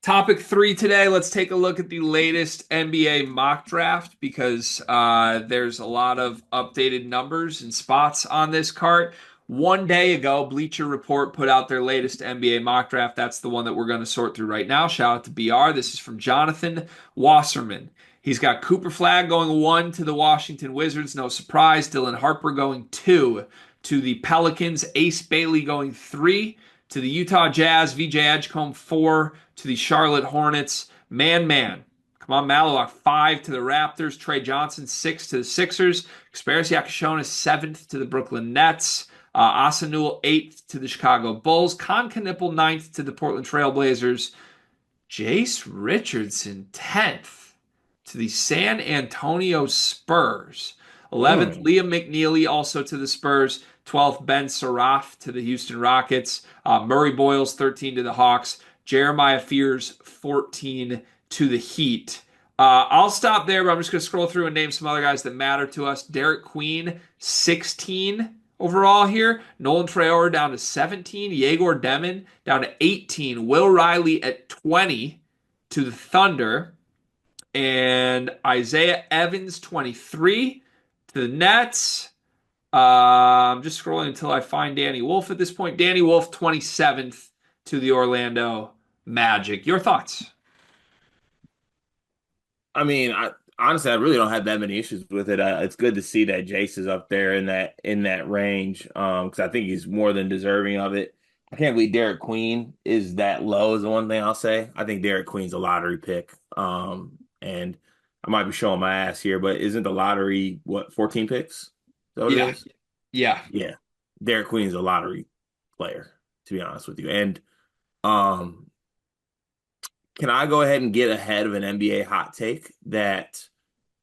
Topic three today. Let's take a look at the latest NBA mock draft because there's a lot of updated numbers and spots on this card. One day ago, Bleacher Report put out their latest NBA mock draft. That's the one that we're going to sort through right now. Shout out to BR. This is from Jonathan Wasserman. He's got Cooper Flag going one to the Washington Wizards. No surprise. Dylan Harper going two to the Pelicans. Ace Bailey going three to the Utah Jazz. VJ Edgecombe four to the Charlotte Hornets. Man. Come on, Malloy. Five to the Raptors. Trey Johnson, six to the Sixers. Xperius Yakashona, seventh to the Brooklyn Nets. Asanul, eighth to the Chicago Bulls. Con Knipple, ninth to the Portland Trailblazers. Jace Richardson, 10th to the San Antonio Spurs. 11th, Liam McNeely, also to the Spurs. 12th, Ben Saraf to the Houston Rockets. Murray Boyles, 13 to the Hawks. Jeremiah Fears, 14 to the Heat. I'll stop there, but I'm just going to scroll through and name some other guys that matter to us. Derek Queen, 16 overall here. Nolan Traore down to 17. Yegor Demon down to 18. Will Riley at 20 to the Thunder. And Isaiah Evans, 23 to the Nets. I'm just scrolling until I find Danny Wolf at this point. Danny Wolf, 27th to the Orlando Magic. Your thoughts? I mean, honestly, I really don't have that many issues with it. It's good to see that Jace is up there in that range, because I think he's more than deserving of it. I can't believe Derek Queen is that low is the one thing I'll say. I think Derek Queen's a lottery pick. And I might be showing my ass here, but isn't the lottery what 14 picks? Is that what it Yeah. is? Yeah. Yeah. Derek Queen's a lottery player, to be honest with you. And um can I go ahead and get ahead of an NBA hot take that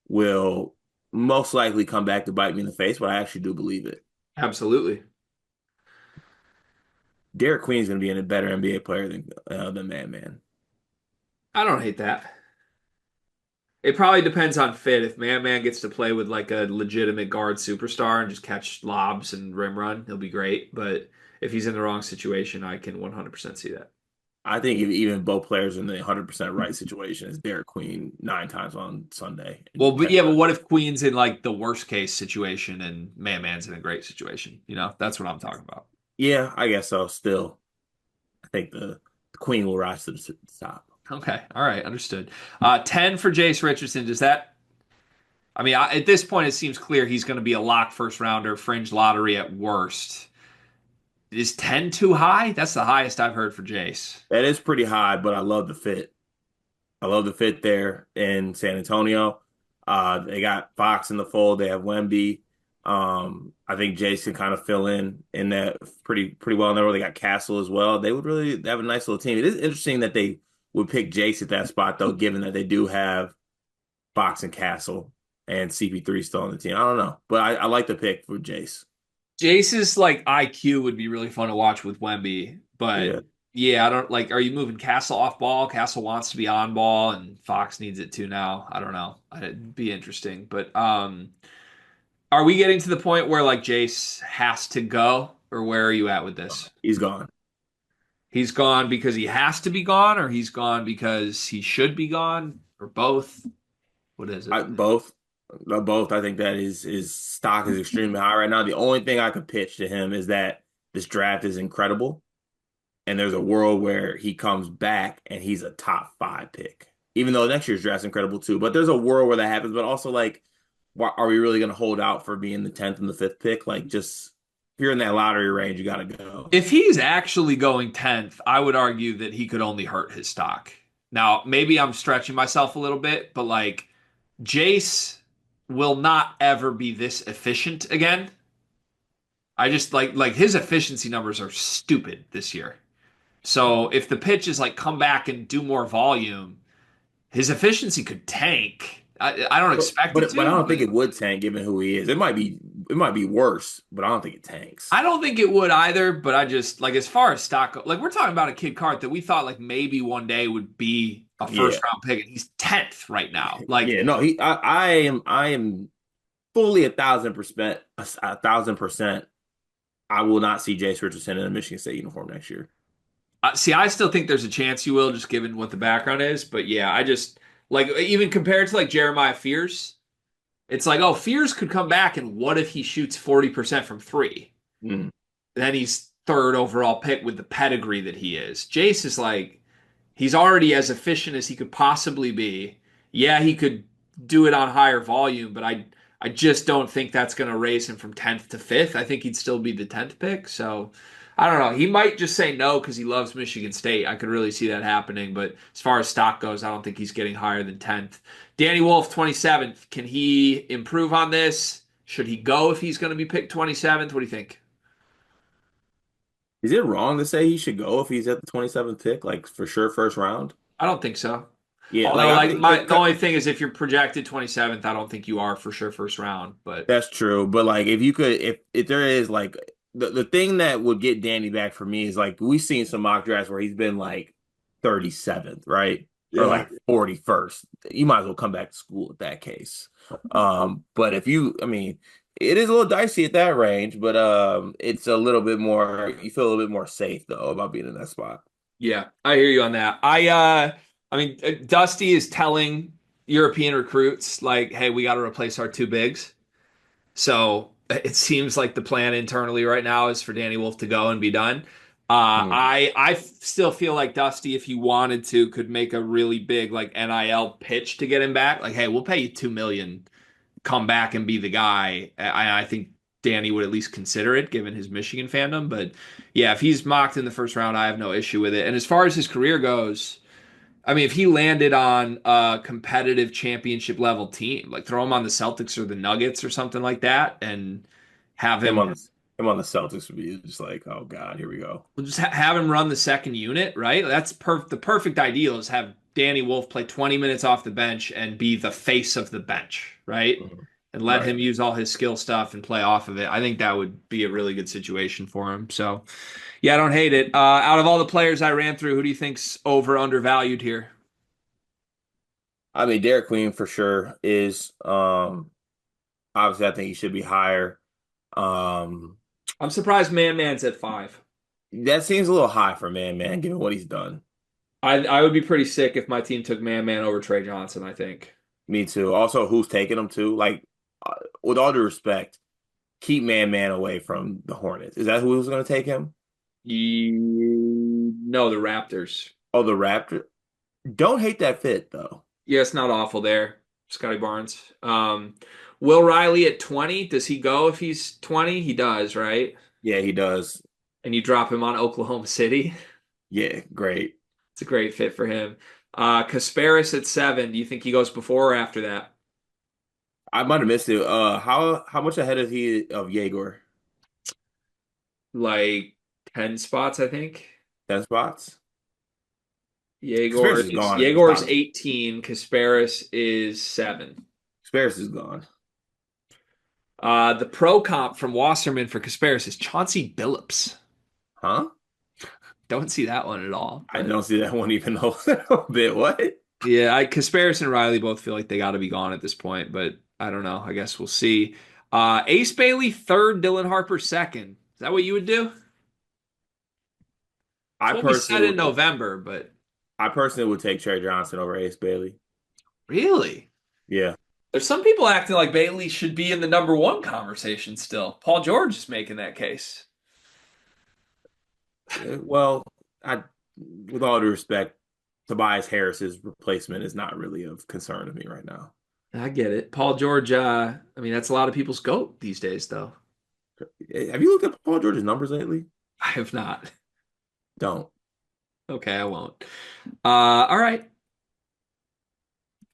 will most likely come back to bite me in the face, but I actually do believe it. Absolutely. Derek Queen is going to be a better NBA player than Man Man. I don't hate that. It probably depends on fit. If Man gets to play with like a legitimate guard superstar and just catch lobs and rim run, he'll be great. But if he's in the wrong situation, I can 100% see that. I think if even both players are in the 100% right situation, it's Derek Queen 9 times on Sunday Well, and but 10 yeah, but times. what if Queen's in like the worst case situation and Man's in a great situation? That's what I'm talking about. Yeah, I guess so. Still, I think the Queen will rise to the top. Okay. All right. Understood. 10 for Jace Richardson. Does that, I mean, at this point, it seems clear he's going to be a lock first rounder, fringe lottery at worst. Is 10 too high? That's the highest I've heard for Jace. That is pretty high, but I love the fit. I love the fit there in San Antonio. They got Fox in the fold. They have Wemby. I think Jason kind of fill in that pretty well in there. They got Castle as well. They would really have a nice little team. It is interesting that they would pick Jace at that spot, though, given that they do have Fox and Castle and CP3 still on the team. I don't know, but I like the pick for Jace. Jace's like IQ would be really fun to watch with Wemby, but Yeah. yeah, I don't like. Are you moving Castle off ball? Castle wants to be on ball, and Fox needs it too now. I don't know. It'd be interesting, but are we getting to the point where like Jace has to go, or where are you at with this? He's gone. He's gone because he has to be gone, or he's gone because he should be gone, or both? What is it? Both. Both. I think that his stock is extremely high right now. The only thing I could pitch to him is that this draft is incredible, and there's a world where he comes back and he's a top 5 pick. Even though next year's draft's incredible too, but there's a world where that happens. But also, like, are we really going to hold out for being the 10th and the 5th pick? Like, just if you're in that lottery range, you got to go. If he's actually going 10th, I would argue that he could only hurt his stock. Now, maybe I'm stretching myself a little bit, but like Jace will not ever be this efficient again. I just like his efficiency numbers are stupid this year. So if the pitch is like come back and do more volume, his efficiency could tank. I don't But expect it but I to, don't but think it would tank given who he is. It might be worse, but I don't think it tanks. I don't think it would either, but I just like as far as stock, like we're talking about a kid Cart that we thought like maybe one day would be a Yeah, first round pick, and he's 10th right now. Like yeah. No, I am fully 1,000%, 1,000%. I will not see Jace Richardson in a Michigan State uniform next year. See, I still think there's a chance you will, just given what the background is. But yeah, I just like even compared to like Jeremiah Fears, it's like, oh, Fears could come back, and what if he shoots 40% from three? Mm. Then he's third overall pick with the pedigree that he is. Jace is like, he's already as efficient as he could possibly be. Yeah, he could do it on higher volume, but I just don't think that's going to raise him from 10th to 5th. I think he'd still be the 10th pick. So I don't know. He might just say no because he loves Michigan State. I could really see that happening. But as far as stock goes, I don't think he's getting higher than 10th. Danny Wolf, 27th. Can he improve on this? Should he go if he's going to be picked 27th? What do you think? Is it wrong to say he should go if he's at the 27th pick, like for sure first round? I don't think so. Yeah, like Although, I like think the only thing is, if you're projected 27th, I don't think you are for sure first round. But that's true. But like if you could, if there is like the thing that would get Danny back for me is like we've seen some mock drafts where he's been like 37th, right? Or yeah, like 41st. You might as well come back to school at that case. But if you, I mean, it is a little dicey at that range, but it's a little bit more, you feel a little bit more safe though about being in that spot. yeah, I hear you on that. I mean, Dusty is telling European recruits like, "Hey, we got to replace our two bigs." So it seems like the plan internally right now is for Danny Wolf to go and be done. Mm. I still feel like Dusty, if he wanted to, could make a really big like NIL pitch to get him back. Like, hey, we'll pay you 2 million, come back and be the guy. I think Danny would at least consider it given his Michigan fandom. But yeah, if he's mocked in the first round, I have no issue with it. And as far as his career goes, I mean, if he landed on a competitive championship level team, like throw him on the Celtics or the Nuggets or something like that, and have Him him on the Celtics would be just like, oh God, here we go. we'll just have him run the second unit, right? That's the perfect ideal is have Danny Wolf play 20 minutes off the bench and be the face of the bench, right? Mhm. And let Right. him use all his skill stuff and play off of it. I think that would be a really good situation for him. So, yeah, I don't hate it. Out of all the players I ran through, who do you think's over undervalued here? I mean, Derek Queen for sure is obviously I think he should be higher. Um I'm surprised Man Man's at 5. that seems a little high for man, given what he's done. I would be pretty sick if my team took Man Man over Trey Johnson, I think. Me too. Also, who's taking him too? Like, with all due respect, keep man away from the Hornets. Is that who's going to take him? No, the Raptors. Oh, the Raptors. Don't hate that fit though. Yeah, it's not awful there. Scotty Barnes. Will Riley at 20. Does he go if he's 20? He does, right? Yeah, he does. And you drop him on Oklahoma City. Yeah, great. It's a great fit for him. Kasparis at 7. Do you think he goes before or after that? I might have missed it. How much ahead is he of Jaeger? Like 10 spots, I think. 10 spots. Kasparis Yegor is is gone at this Yegor's time. 18. Kasparis is 7. Kasparis is gone. The pro comp from Wasserman for Kasparis is Chauncey Billups. Huh? Don't see that one at all. I But don't see that one even a little bit. What? yeah, Kasparis and Riley both feel like they got to be gone at this point. But I don't know. I guess we'll see. Ace Bailey third, Dylan Harper second. Is that what you would do? It's I what we personally said in would. November, but I personally would take Trey Johnson over Ace Bailey. really, Yeah. there's some people acting like Bailey should be in the number one conversation still. Paul George is making that case. Well, I, with all due respect, Tobias Harris's replacement is not really of concern to me right now. I get it. Paul George, I mean, that's a lot of people's goat these days, though. Have you looked at Paul George's numbers lately? I have not. Don't. Okay, I won't. All right.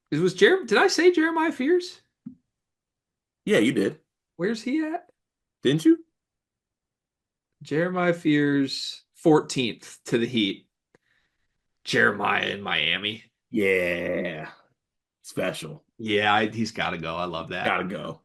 Did I say Jeremiah Fears? Yeah, you did, Where's he at? didn't you? Jeremiah Fears 14th to the Heat. Jeremiah in Miami. Yeah, special. Yeah, he's got to go. I love that. Gotta go.